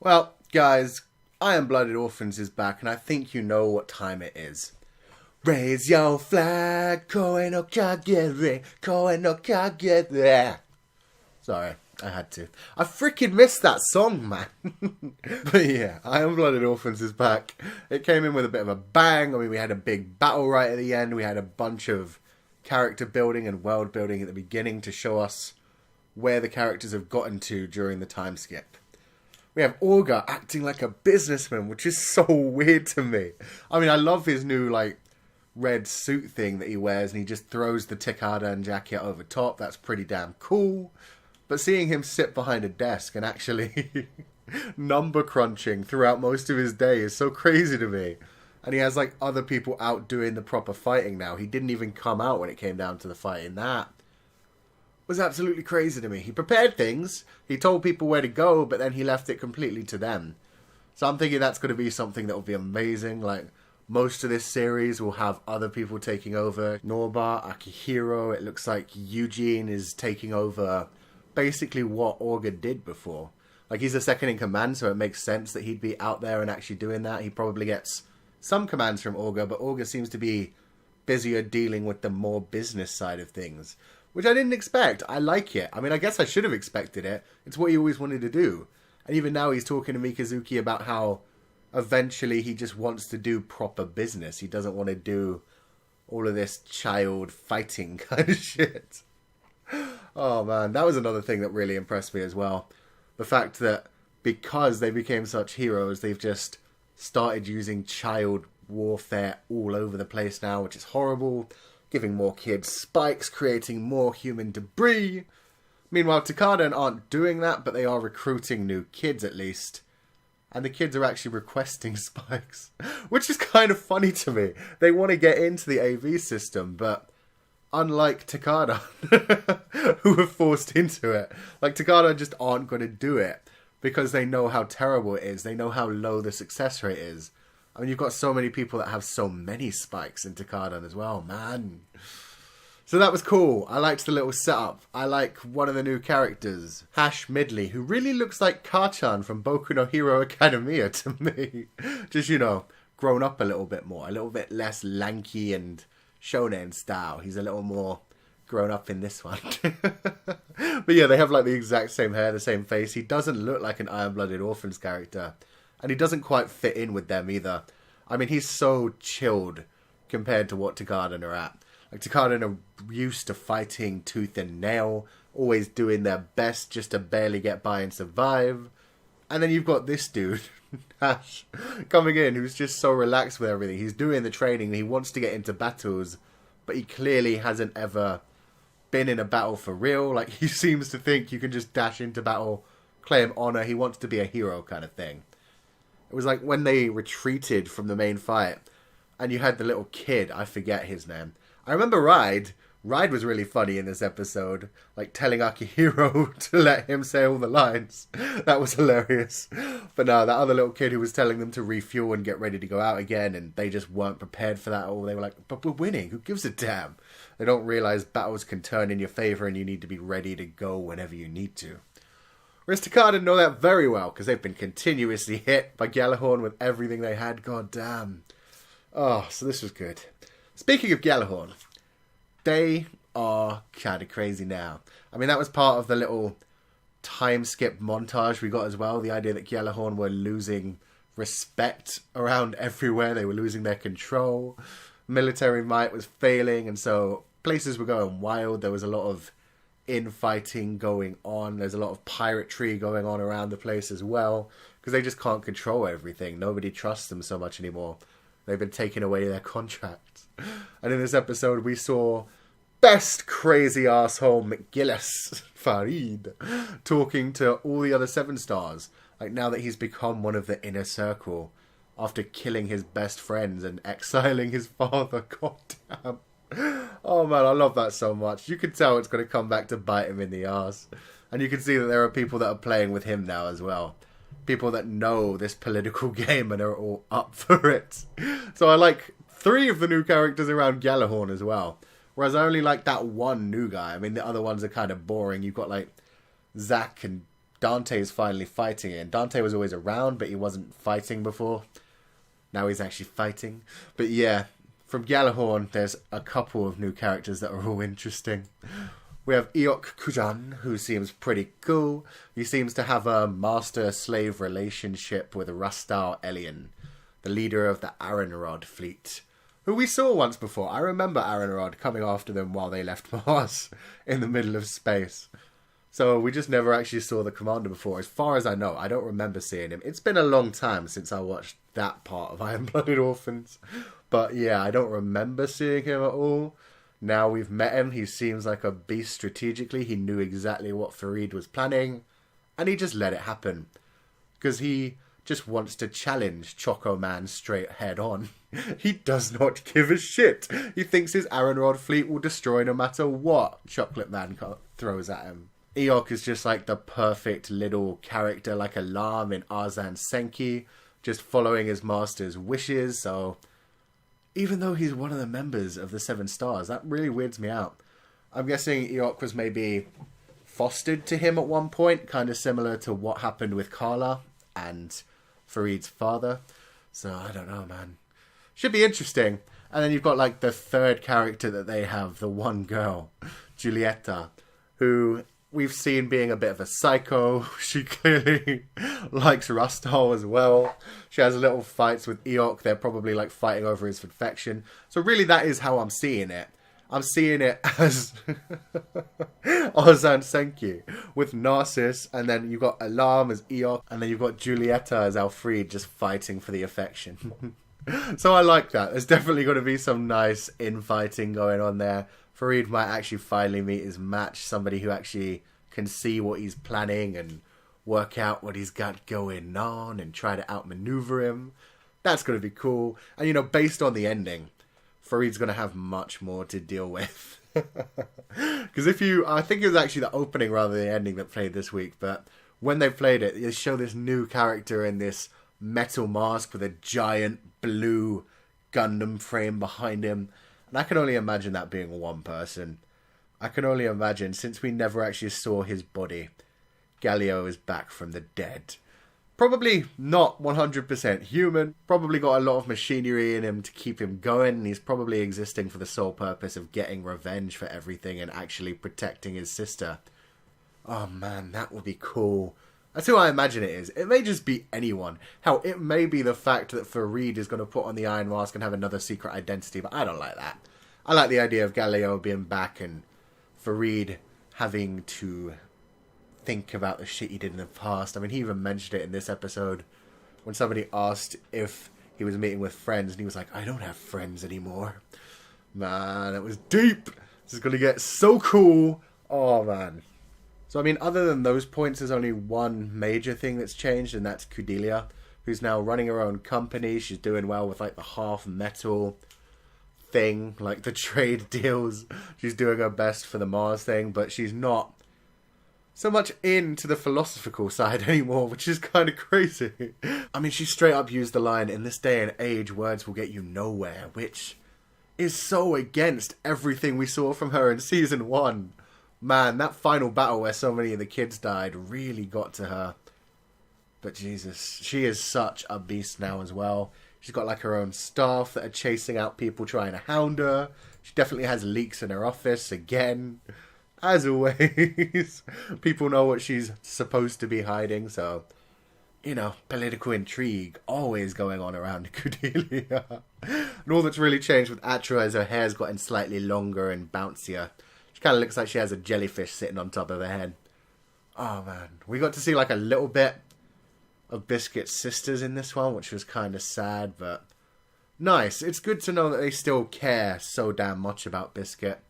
Well, guys, I Am Blooded Orphans is back, and I think you know what time it is. Raise your flag, koe no kagere, koe no kagere. Sorry, I had to. I freaking missed that song, man. But yeah, I Am Blooded Orphans is back. It came in with a bit of a bang. I mean, we had a big battle right at the end. We had a bunch of character building and world building at the beginning to show us where the characters have gotten to during the time skip. We have Orga acting like a businessman, which is so weird to me. I mean, I love his new, red suit thing that he wears, and he just throws the Cuchallain jacket over top. That's pretty damn cool. But seeing him sit behind a desk and actually number crunching throughout most of his day is so crazy to me. And he has, other people out doing the proper fighting now. He didn't even come out when it came down to the fighting. That was absolutely crazy to me. He prepared things, he told people where to go, but then he left it completely to them. So I'm thinking that's going to be something that will be amazing. Most of this series will have other people taking over. Norba, Akihiro, it looks like Eugene is taking over basically what Orga did before. He's the second in command, so it makes sense that he'd be out there and actually doing that. He probably gets some commands from Orga, but Orga seems to be busier dealing with the more business side of things, which I didn't expect. I like it. I mean, I guess I should have expected it. It's what he always wanted to do. And even now he's talking to Mikazuki about how eventually he just wants to do proper business. He doesn't want to do all of this child fighting kind of shit. Oh man, that was another thing that really impressed me as well. The fact that because they became such heroes, they've just started using child warfare all over the place now, which is horrible. Giving more kids spikes, creating more human debris. Meanwhile, Cuchallain aren't doing that, but they are recruiting new kids at least. And the kids are actually requesting spikes, which is kind of funny to me. They want to get into the AV system, but unlike Cuchallain, who were forced into it, Cuchallain just aren't going to do it because they know how terrible it is. They know how low the success rate is. I mean, you've got so many people that have so many spikes in Cuchallain as well, man. So that was cool. I liked the little setup. I like one of the new characters, Hash Midley, who really looks like Kachan from Boku no Hero Academia to me. Just, grown up a little bit more. A little bit less lanky and shonen style. He's a little more grown up in this one. But yeah, they have the exact same hair, the same face. He doesn't look like an Iron Blooded Orphans character. And he doesn't quite fit in with them either. I mean, he's so chilled compared to what Cuchallain are at. Cuchallain are used to fighting tooth and nail, always doing their best just to barely get by and survive. And then you've got this dude, Ash, coming in, who's just so relaxed with everything. He's doing the training, he wants to get into battles, but he clearly hasn't ever been in a battle for real. He seems to think you can just dash into battle, claim honor. He wants to be a hero kind of thing. It was when they retreated from the main fight, and you had the little kid, I forget his name. I remember Ride. Ride was really funny in this episode, telling Akihiro to let him say all the lines. That was hilarious. But no, that other little kid who was telling them to refuel and get ready to go out again, and they just weren't prepared for that at all. They were like, but we're winning, who gives a damn? They don't realise battles can turn in your favour and you need to be ready to go whenever you need to. Whereas Cuchallain know that very well, because they've been continuously hit by Gjallarhorn with everything they had. God damn. Oh, so this was good. Speaking of Gjallarhorn, they are kind of crazy now. I mean, that was part of the little time skip montage we got as well. The idea that Gjallarhorn were losing respect around everywhere. They were losing their control. Military might was failing, and so places were going wild. There was a lot of infighting going on. There's a lot of piratry going on around the place as well, because they just can't control everything. Nobody trusts them so much anymore. They've been taking away their contracts. And in this episode we saw best crazy asshole McGillis Farid talking to all the other 7 stars, now that he's become one of the inner circle after killing his best friends and exiling his father. God damn. Oh man, I love that so much. You can tell it's going to come back to bite him in the arse. And you can see that there are people that are playing with him now as well. People that know this political game and are all up for it. So I like 3 of the new characters around Gjallarhorn as well. Whereas I only like that one new guy. I mean, the other ones are kind of boring. You've got Zack and Dante is finally fighting it. And Dante was always around, but he wasn't fighting before. Now he's actually fighting. But yeah, from Gjallarhorn, there's a couple of new characters that are all interesting. We have Cuchallain, who seems pretty cool. He seems to have a master-slave relationship with Rastall Elion, the leader of the Aranrod fleet, who we saw once before. I remember Aranrod coming after them while they left Mars in the middle of space. So we just never actually saw the commander before. As far as I know, I don't remember seeing him. It's been a long time since I watched that part of Blooded Orphans. But yeah, I don't remember seeing him at all. Now we've met him, he seems like a beast strategically. He knew exactly what Farid was planning, and he just let it happen. Because he just wants to challenge Choco Man straight head on. He does not give a shit. He thinks his Aranrod fleet will destroy no matter what Chocolate Man throws at him. Eok is just like the perfect little character, like a lamb in Arzan Senki, just following his master's wishes, so even though he's one of the members of the Seven Stars, that really weirds me out. I'm guessing Eok was maybe fostered to him at one point, kind of similar to what happened with Carla and Farid's father. So, I don't know, man. Should be interesting. And then you've got, like, the third character that they have, the one girl, Giulietta, who we've seen being a bit of a psycho. She clearly likes Rastall as well. She has little fights with Eok. They're probably like fighting over his affection. So really that is how I'm seeing it. I'm seeing it as Ozan Senki with Narcissus, and then you've got Alarm as Eok, and then you've got Giulietta as Alfred just fighting for the affection. So I like that. There's definitely going to be some nice infighting going on there. Farid might actually finally meet his match, somebody who actually can see what he's planning and work out what he's got going on and try to outmaneuver him. That's going to be cool. And, you know, based on the ending, Farid's going to have much more to deal with. Because I think it was actually the opening rather than the ending that played this week, but when they played it, they show this new character in this metal mask with a giant blue Gundam frame behind him. And I can only imagine that being one person. I can only imagine, since we never actually saw his body, Galio is back from the dead. Probably not 100% human. Probably got a lot of machinery in him to keep him going. And he's probably existing for the sole purpose of getting revenge for everything and actually protecting his sister. Oh man, that would be cool. That's who I imagine it is. It may just be anyone. Hell, it may be the fact that Farid is going to put on the Iron Mask and have another secret identity, but I don't like that. I like the idea of Galileo being back and Farid having to think about the shit he did in the past. I mean, he even mentioned it in this episode when somebody asked if he was meeting with friends, and he was like, I don't have friends anymore. Man, it was deep. This is going to get so cool. Oh, man. So, I mean, other than those points, there's only one major thing that's changed, and that's Cordelia, who's now running her own company. She's doing well with, like, the half-metal thing, like the trade deals. She's doing her best for the Mars thing, but she's not so much into the philosophical side anymore, which is kind of crazy. I mean, she straight up used the line, in this day and age, words will get you nowhere, which is so against everything we saw from her in Season 1. Man, that final battle where so many of the kids died really got to her. But Jesus, she is such a beast now as well. She's got like her own staff that are chasing out people trying to hound her. She definitely has leaks in her office again. As always, people know what she's supposed to be hiding, so, you know, political intrigue always going on around Cordelia. And all that's really changed with Atra is her hair's gotten slightly longer and bouncier. She kind of looks like she has a jellyfish sitting on top of her head. Oh, man. We got to see, like, a little bit of Biscuit's sisters in this one, which was kind of sad, but nice. It's good to know that they still care so damn much about Biscuit.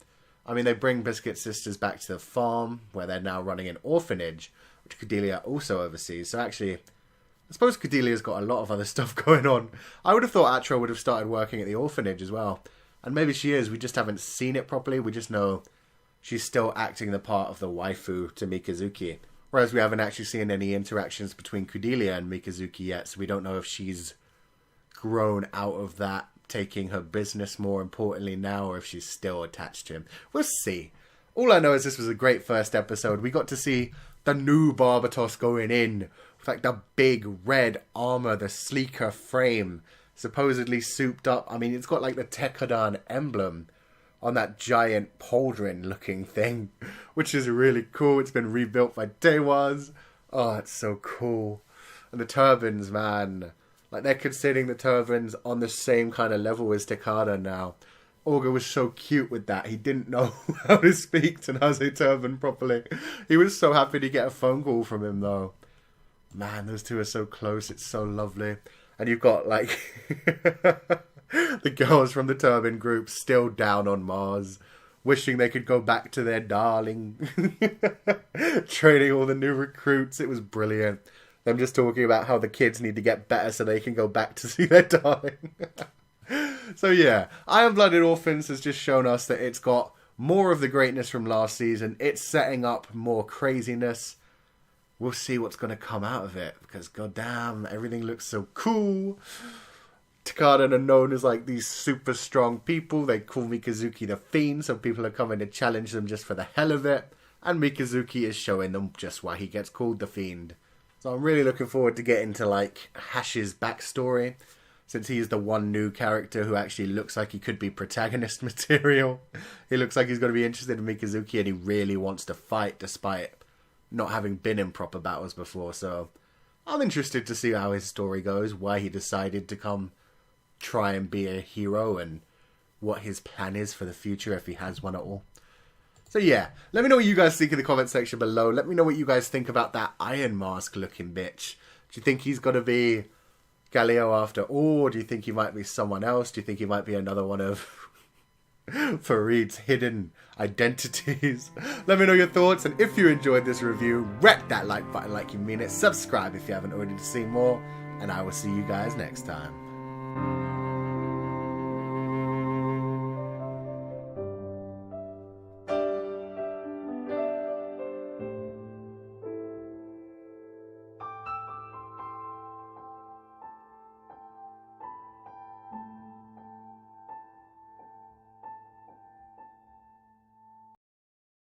I mean, they bring Biscuit's sisters back to the farm, where they're now running an orphanage, which Cordelia also oversees. So actually, I suppose Cordelia's got a lot of other stuff going on. I would have thought Atra would have started working at the orphanage as well. And maybe she is, we just haven't seen it properly. We just know she's still acting the part of the waifu to Mikazuki. Whereas we haven't actually seen any interactions between Cordelia and Mikazuki yet, so we don't know if she's grown out of that, taking her business more importantly now, or if she's still attached to him. We'll see. All I know is this was a great first episode. We got to see the new Barbatos going in with like the big red armor, the sleeker frame, supposedly souped up. I mean, it's got like the Tekkadan emblem on that giant pauldron looking thing, which is really cool. It's been rebuilt by Dewas. Oh, it's so cool. And the turbans, man. Like, they're considering the turbans on the same kind of level as Takada now. Orga was so cute with that. He didn't know how to speak to Naze Turban properly. He was so happy to get a phone call from him, though. Man, those two are so close. It's so lovely. And you've got, like, the girls from the Turban group still down on Mars, wishing they could go back to their darling. Training all the new recruits. It was brilliant. Them just talking about how the kids need to get better so they can go back to see their darling. So yeah, I Am Blooded Orphans has just shown us that it's got more of the greatness from last season. It's setting up more craziness. We'll see what's going to come out of it, because goddamn, everything looks so cool. Takada are known as like these super strong people. They call Mikazuki the Fiend, so people are coming to challenge them just for the hell of it. And Mikazuki is showing them just why he gets called the Fiend. So I'm really looking forward to getting to like Hash's backstory, since he is the one new character who actually looks like he could be protagonist material. He looks like he's going to be interested in Mikazuki, and he really wants to fight despite not having been in proper battles before. So I'm interested to see how his story goes, why he decided to come try and be a hero, and what his plan is for the future, if he has one at all. So yeah, let me know what you guys think in the comment section below. Let me know what you guys think about that Iron Mask looking bitch. Do you think he's going to be Galileo after all? Or do you think he might be someone else? Do you think he might be another one of Farid's hidden identities? Let me know your thoughts, and if you enjoyed this review, wreck that like button like you mean it. Subscribe if you haven't already to see more, and I will see you guys next time.